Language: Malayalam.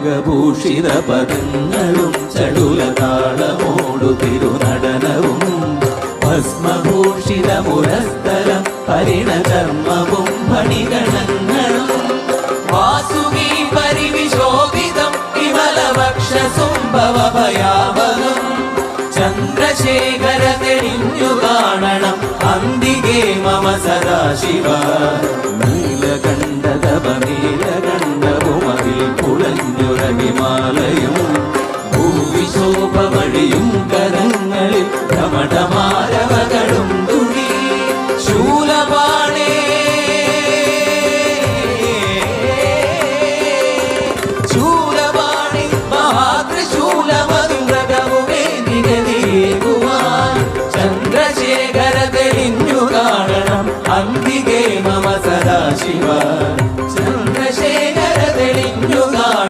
നാഗഭൂഷിത പദങ്ങളും ചടുലതാളമോടു തിരുനടനവും ഭസ്മഭൂഷിത മുരസ്ഥലം പരിണകർമ്മവും ഫണിഗണങ്ങളും വാസുകി പരിവിശോഭിതം വിമലവക്ഷസുംഭവഭയാവകം ചന്ദ്രശേഖര തെളിഞ്ഞു കാണണം അന്തികേ മമ സദാശിവ നീലകണ്ഠതപനീലകണ്ഠവുമതിൽ പുളഞ്ഞുറഹിമാലയും ഭൂവിശോഭമഴിയും കരങ്ങളിൽ ധമഠമാരവകളും തുണി ശൂലപാണേ ശൂലപാണി മഹാത്രിശൂലമധുരകവുമേ നിഗതിയേകുവാൻ ചന്ദ്രശേഖര തെളിഞ്ഞു കാണണം അന്തികേ മമ സദാശിവ